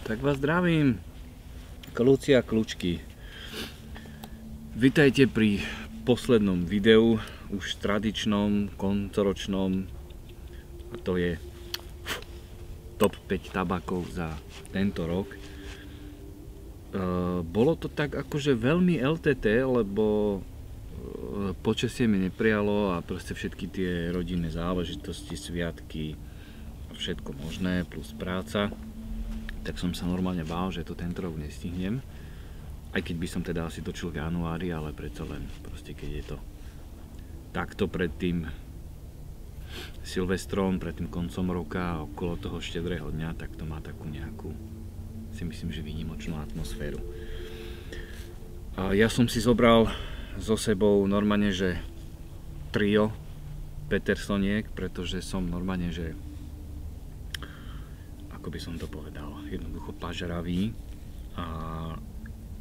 Tak vás zdravím, kľúci a kľúčky. Vítajte pri poslednom videu, už tradičnom, koncoročnom, a to je top 5 tabakov za tento rok. Bolo to tak akože veľmi LTT, lebo počasie mi neprijalo a proste všetky tie rodinné záležitosti, sviatky, všetko možné, plus práca. Tak som sa normálne bál, že to tento rok nestihnem. Aj keď by som teda asi točil v januári, ale predsa len proste keď je to takto pred tým Silvestrom, pred tým koncom roka a okolo toho štedrého dňa, tak to má takú nejakú, si myslím, že výnimočnú atmosféru. A ja som si zobral so sebou normálne, že trio Petersoniek, pretože som normálne, že ako by som to povedal, jednoducho pažravý a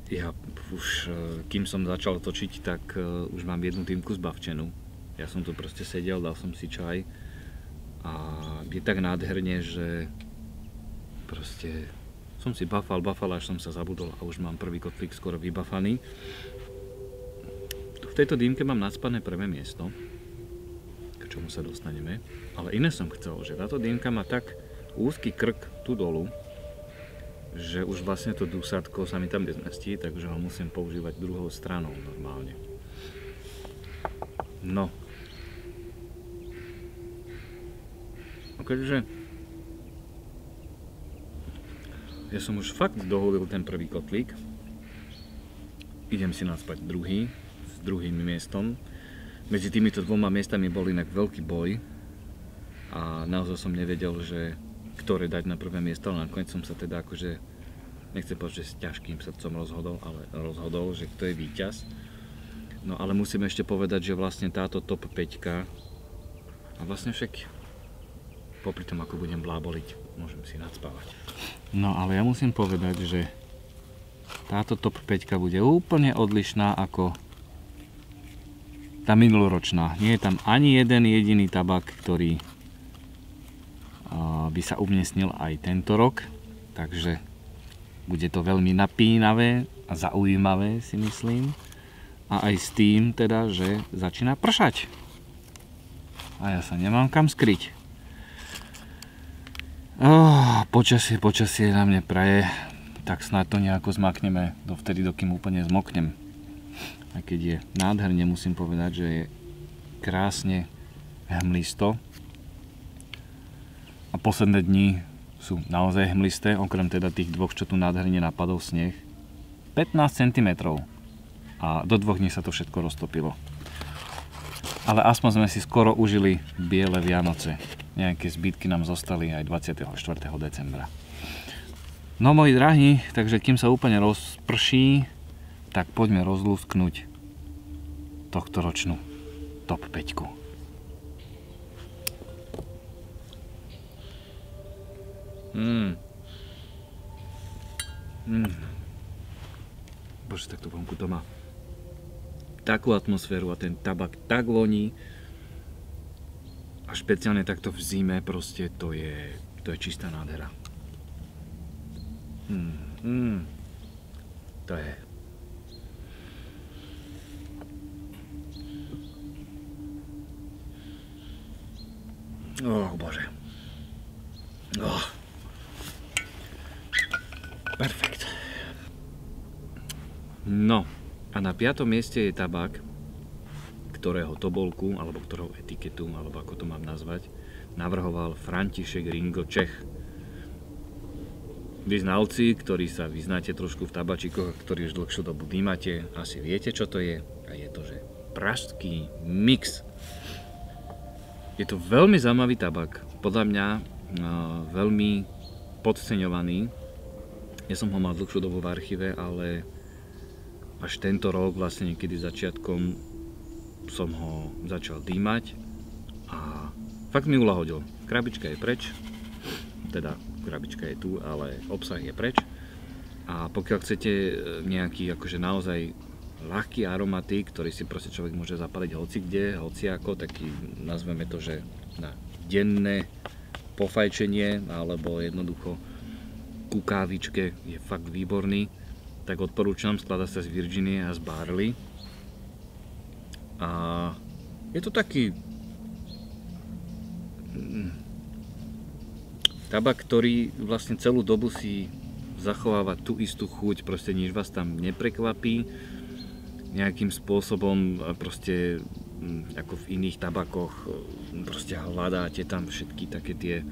ja už, kým som začal točiť, tak už mám jednu dýmku zbavčenú. Ja som tu proste sedel, dal som si čaj a je tak nádherne, že proste som si bafal, až som sa zabudol a už mám prvý kotlík skoro vybafaný. V tejto dýmke mám nacpané prvé miesto, k čomu sa dostaneme, ale iné som chcel, že táto dýmka má tak úzky krk tu dolu, že už vlastne to dusátko sa mi tam nezmestí, takže ho musím používať druhou stranou normálne. No. Takže ja som už fakt doholil ten prvý kotlík. Idem si nacpať druhý s druhým miestom. Medzi týmito dvoma miestami bol inak veľký boj a naozaj som nevedel, že ktoré dať na prvé miesto, ale nakoniec som sa teda akože, nechcem povedať, že s ťažkým srdcom rozhodol, že kto je víťaz. No ale musím ešte povedať, že vlastne táto top 5 a vlastne však popri tom, ako budem bláboliť, môžem si nadspávať. No ale ja musím povedať, že táto top 5 bude úplne odlišná ako tá minuloročná. Nie je tam ani jeden jediný tabak, ktorý by sa umestnil aj tento rok, takže bude to veľmi napínavé a zaujímavé, si myslím, a aj s tým teda, že začína pršať a ja sa nemám kam skryť. Počasie na mne praje, tak snáď to nejako zmakneme dovtedy, dokým úplne zmoknem. A keď je nádherne, musím povedať, že je krásne hmlisto. A posledné dni sú naozaj hmlisté, okrem teda tých dvoch, čo tu nádherne napadol sneh. 15 cm. A do 2 dní sa to všetko roztopilo. Ale aspoň sme si skoro užili biele Vianoce. Nejaké zbytky nám zostali aj 24. decembra. No moji drahí, takže kým sa úplne rozprší, tak poďme rozlúsknuť tohtoročnú top 5. Bože, takto vonku to má takú atmosféru a ten tabak tak voní a špeciálne takto v zime, proste to je čistá nádhera. To je Bože. Perfekt. No a na 5. mieste je tabak, ktorého tobolku, alebo ktorého etiketu, alebo ako to mám nazvať, navrhoval František Ringo Čech. Vy znalci, ktorí sa vyznáte trošku v tabačíkoch, ktorí už dlhšiu dobu dýmate, asi viete, čo to je. A je to, že pražský mix. Je to veľmi zaujímavý tabak. Podľa mňa veľmi podceňovaný. Ja som ho mal dlhšiu dobu v archíve, ale až tento rok, vlastne niekedy začiatkom, som ho začal dýmať a fakt mi uľahodil. Krabička je preč, teda krabička je tu, ale obsah je preč. A pokiaľ chcete nejaký akože naozaj ľahký aromatik, ktorý si proste človek môže zapaliť hocikde, hociako, taký nazveme to, že na denné pofajčenie, alebo jednoducho ku kávičke je fakt výborný, tak odporúčam, skladá sa z Virginie a z Barley. A je to taký tabak, ktorý vlastne celú dobu si zachováva tú istú chuť, proste nič vás tam neprekvapí nejakým spôsobom, proste ako v iných tabakoch, proste hľadáte tam všetky také tie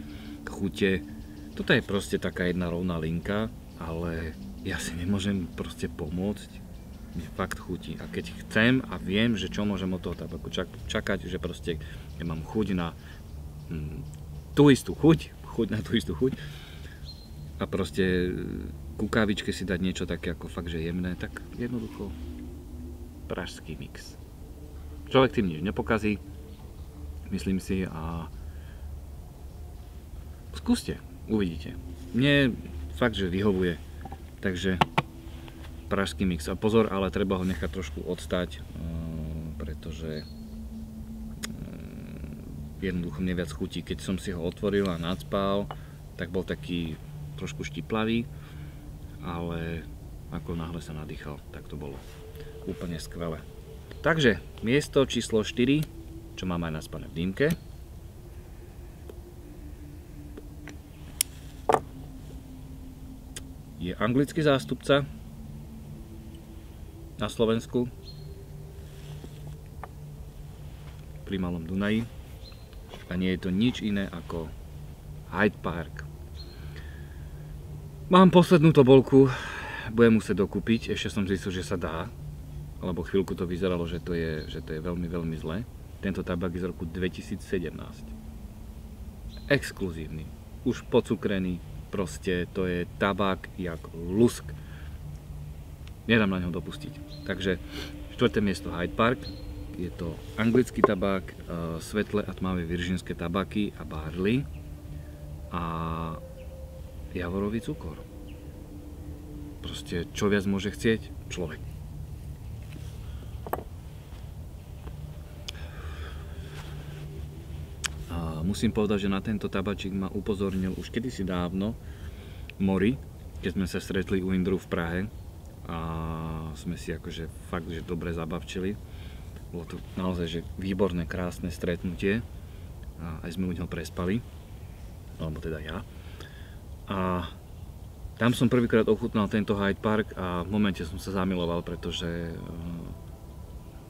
chute. Toto je proste taká jedna rovná linka, ale ja si nemôžem proste pomôcť, mne fakt chutí. A keď chcem a viem, že čo môžem od toho tabaku čakať, že proste ja mám chuť na tú istú chuť na tú istú chuť a proste ku kávičke si dať niečo také ako fakt, že jemné, tak jednoducho pražský mix. Človek tým nič nepokazí, myslím si, a skúste, uvidíte. Mne fakt, že vyhovuje, takže pražský mix. A pozor, ale treba ho nechať trošku odstať, pretože jednoducho mne viac chutí. Keď som si ho otvoril a nadspal, tak bol taký trošku štiplavý, ale ako náhle sa nadýchal, tak to bolo úplne skvelé. Takže miesto číslo 4, čo mám aj naspané v dýmke, je anglický zástupca na Slovensku pri Malom Dunaji a nie je to nič iné ako Hyde Park. Mám poslednú tobolku, budem musieť dokúpiť, ešte som zistil, že sa dá, lebo chvíľku to vyzeralo, že to je veľmi, veľmi zlé. Tento tabak je z roku 2017. Exkluzívny, už pocukrený, proste to je tabak jak lusk. Nedám na ňo dopustiť. Takže 4. miesto Hyde Park, je to anglický tabak, svetlé a tmavé virginské tabaky a barley a javorový cukor. Proste čo viac môže chcieť človek. A musím povedať, že na tento tabačík ma upozornil už kedysi dávno Mori, keď sme sa stretli u Indru v Prahe a sme si akože fakt, že dobre zabavčili. Bolo to naozaj že výborné, krásne stretnutie a aj sme u neho prespali, alebo teda ja. A tam som prvýkrát ochutnal tento Hyde Park a v momente som sa zamiloval, pretože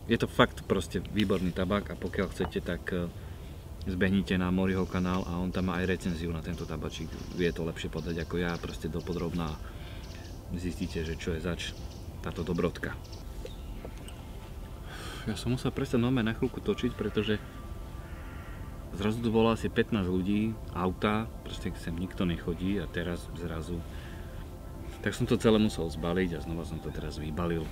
je to fakt proste výborný tabak a pokiaľ chcete, tak zbehnite na Moriho kanál a on tam má aj recenziu na tento tabačík. Vie to lepšie podať ako ja, proste dopodrobná. Zistíte, že čo je zač táto dobrotka. Ja som musel prestať normálne na chvíľku točiť, pretože zrazu tu bolo asi 15 ľudí, auta, proste sem nikto nechodí a teraz zrazu. Tak som to celé musel zbaliť a znova som to teraz vybalil.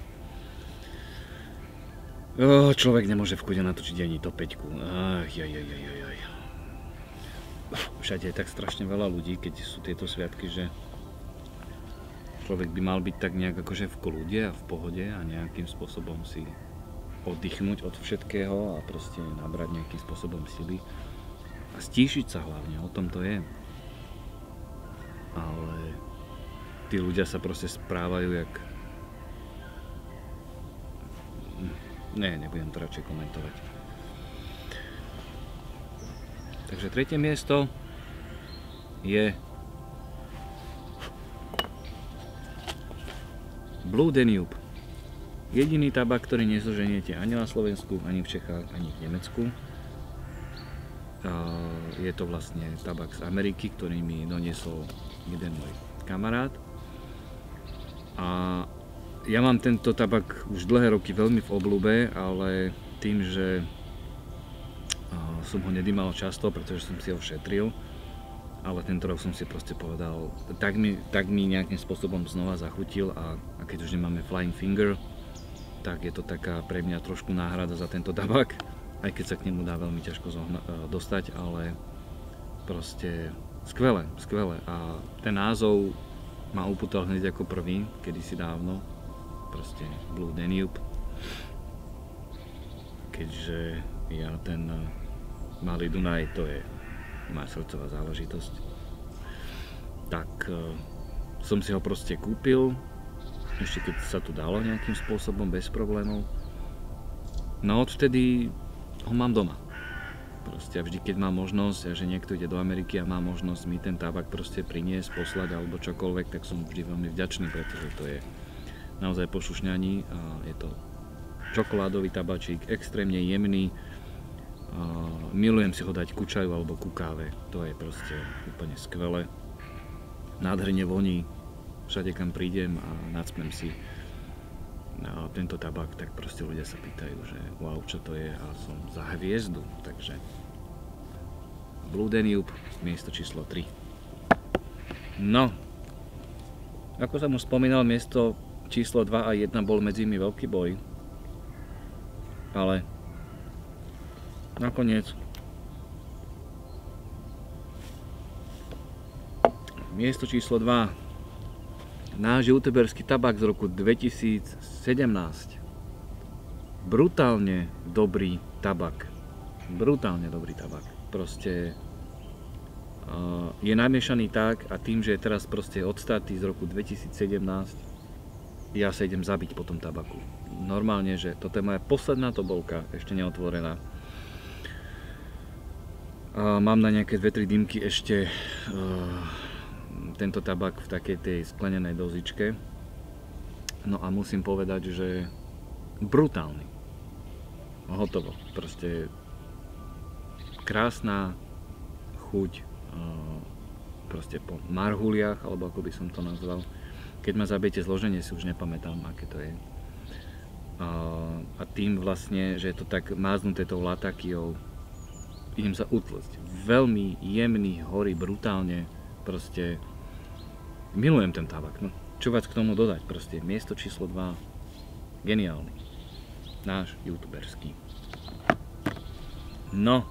Človek nemôže v kľude natočiť ani to 5. Všade je tak strašne veľa ľudí, keď sú tieto sviatky, že človek by mal byť tak nejak akože v kľude a v pohode a nejakým spôsobom si oddychnúť od všetkého a proste nabrať nejakým spôsobom sily a stíšiť sa hlavne, o tom to je. Ale tí ľudia sa proste správajú jak... Nebudem to radšej komentovať. Takže 3. miesto je Blue Danube. Jediný tabak, ktorý nezoženiete ani na Slovensku, ani v Čechách, ani v Nemecku. Je to vlastne tabak z Ameriky, ktorý mi doniesol jeden môj kamarát. A ja mám tento tabak už dlhé roky veľmi v obľúbe, ale tým, že som ho nedýmal často, pretože som si ho šetril, ale tento rok som si proste povedal, tak mi nejakým spôsobom znova zachutil a keď už nemáme Flying Finger, tak je to taká pre mňa trošku náhrada za tento tabak, aj keď sa k nemu dá veľmi ťažko dostať, ale proste skvelé. A ten názov ma upútal hneď ako prvý, kedysi dávno, proste Blue Danube, keďže ja ten Malý Dunaj, to je moja srdcová záležitosť, tak som si ho proste kúpil, ešte keď sa to dalo nejakým spôsobom bez problémov. No odvtedy ho mám doma. Proste vždy, keď mám možnosť, že niekto ide do Ameriky a má možnosť mi ten tabak proste priniesť, poslať alebo čokoľvek, tak som vždy veľmi vďačný, pretože to je naozaj po šušňaní a je to čokoládový tabačík, extrémne jemný. Milujem si ho dať ku čaju alebo ku káve, to je proste úplne skvelé. Nádherne voní, všade kam prídem a nacpnem si tento tabak, tak proste ľudia sa pýtajú, že wow, čo to je, a som za hviezdu, takže Blue Danube, miesto číslo 3. No, ako som už spomínal, miesto číslo 2 a 1 bol medzi nimi veľký boj, ale nakoniec miesto číslo 2, náš youtuberský tabak z roku 2017. Brutálne dobrý tabak. Brutálne dobrý tabak. Proste je namiešaný tak, a tým, že je teraz proste odstartý z roku 2017, ja sa idem zabiť po tom tabaku. Normálne, že toto je moja posledná tobolka, ešte neotvorená. Mám na nejaké 2-3 dýmky ešte tento tabak v takej tej sklenenej dozičke. No a musím povedať, že brutálny. Hotovo. Proste krásna chuť, proste po marhuliach, alebo ako by som to nazval. Keď ma zabijete zloženie, si už nepamätám, aké to je. A tým vlastne, že je to tak máznuté tou latakijou, idem sa utlcť. Veľmi jemný, horí brutálne, proste milujem ten tabak. No, čo vás k tomu dodať? Proste miesto číslo 2, geniálny. Náš youtuberský. No.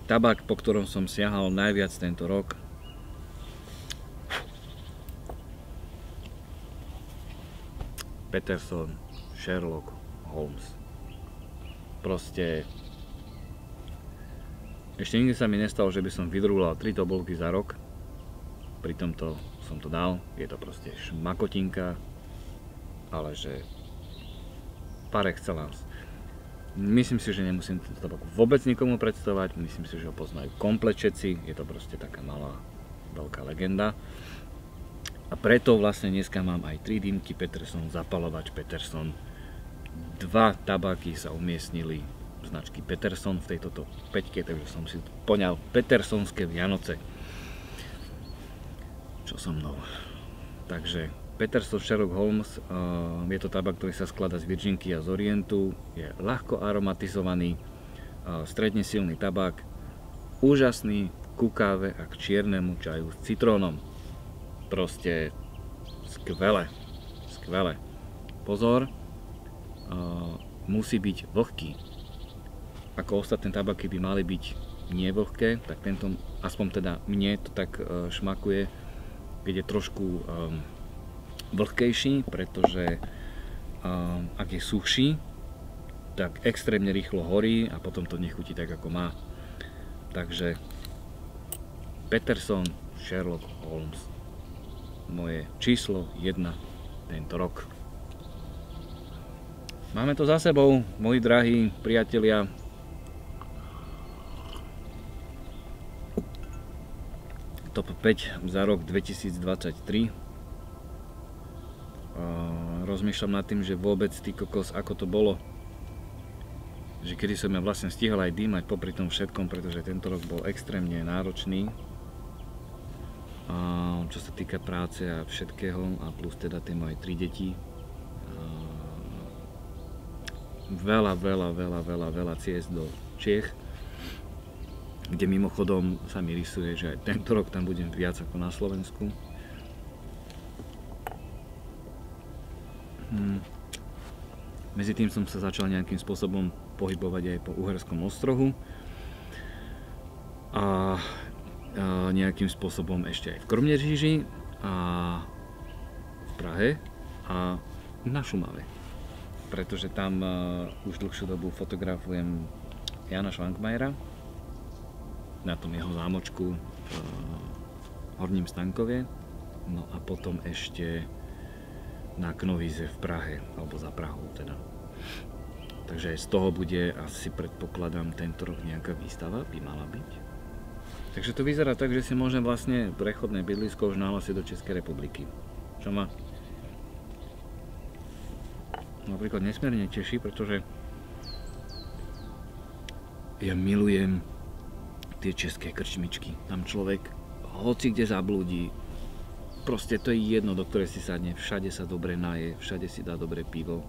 Tabak, po ktorom som siahal najviac tento rok, Peterson Sherlock Holmes. Proste ešte nikdy sa mi nestalo, že by som vydrúlal 3 tobolky za rok. Pri tomto som to dal. Je to proste šmakotinka, ale že par excellence. Myslím si, že nemusím tento tabak vôbec nikomu predstavovať. Myslím si, že ho poznajú komplet všetci. Je to proste taká malá, veľká legenda. A preto vlastne dneska mám aj 3 dýmky Peterson, zapalovač Peterson. 2 tabaky sa umiestnili značky Peterson v tejto peťke, takže som si poňal Petersonské Vianoce. Čo so mnou. Takže Peterson Sherlock Holmes je to tabak, ktorý sa skladá z Virginky a z Orientu. Je ľahko aromatizovaný, stredne silný tabak, úžasný ku káve a k čiernemu čaju s citrónom. Proste skvelé, skvelé. Pozor, musí byť vlhký. Ako ostatné tabaky by mali byť nevlhké, tak tento, aspoň teda mne to tak šmakuje, keď je trošku vlhkejší, pretože ak je suchší, tak extrémne rýchlo horí a potom to nechutí tak, ako má. Takže Peterson Sherlock Holmes, moje číslo 1 tento rok. Máme to za sebou, moji drahí priatelia. Top 5 za rok 2023. Rozmýšľam nad tým, že vôbec ty kokos, ako to bolo. Že kedy som ja vlastne stihol aj dýmať popri tom všetkom, pretože tento rok bol extrémne náročný. Čo sa týka práce a všetkého, a plus teda tie moje 3 deti. Veľa ciest do Čiech, kde mimochodom sa mi rysuje, že aj tento rok tam budem viac ako na Slovensku. Medzi tým som sa začal nejakým spôsobom pohybovať aj po Uherskom ostrohu a nejakým spôsobom ešte aj v Kroměříži a v Prahe a na Šumave. pretože tam už dlhšiu dobu fotografujem Jana Švankmajera na tom jeho zámočku v Horním Stankovie. No a potom ešte na Knovíze v Prahe, alebo za Prahou teda. Takže aj z toho bude asi, predpokladám, tento rok nejaká výstava, by mala byť. Takže to vyzerá tak, že si môžem vlastne prechodné bydlisko už nahlásiť do Českej republiky. Čo ma napríklad nesmierne teší, pretože ja milujem tie české krčmičky. Tam človek hoci kde zablúdi, proste to je jedno, do ktorej si sadne, všade sa dobre naje, všade si dá dobré pivo,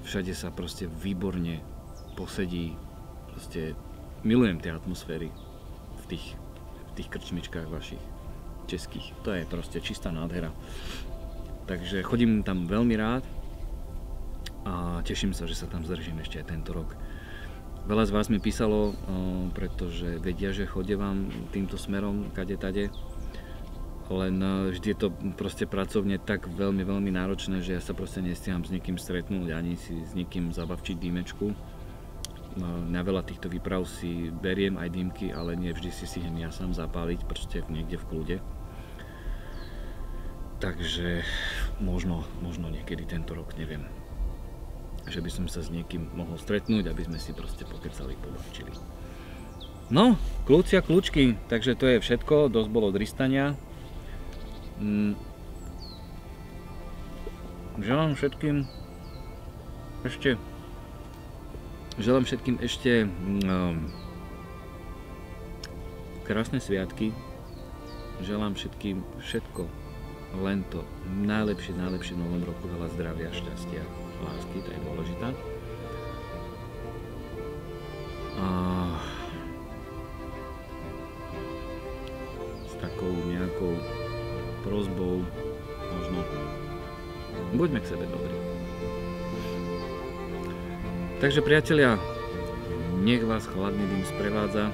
všade sa proste výborne posedí, proste milujem tie atmosféry v tých krčmičkách vašich českých, to je proste čistá nádhera. Takže chodím tam veľmi rád a teším sa, že sa tam zdržím ešte aj tento rok. Veľa z vás mi písalo, pretože vedia, že chodievam týmto smerom kade tade, len vždy je to proste pracovne tak veľmi náročné, že ja sa proste nestíham s nikým stretnúť, ani si s nikým zabavčiť dýmečku. Na veľa týchto výprav si beriem aj dýmky, ale nie vždy si stihnem ja sám zapáliť, proste niekde v kľude. Takže možno niekedy tento rok, neviem, že by som sa s niekým mohol stretnúť, aby sme si proste pokecali, pobavčili. No, kľúci a kľúčky, takže to je všetko, dosť bolo dristania. Želám všetkým ešte krásne sviatky. Želám všetkým všetko, len to najlepšie v novom roku, veľa zdravia, šťastia, lásky, to je dôležitá. A s takou nejakou prosbou, možno buďme k sebe dobrí. Takže priatelia, nech vás chladný dým sprevádza.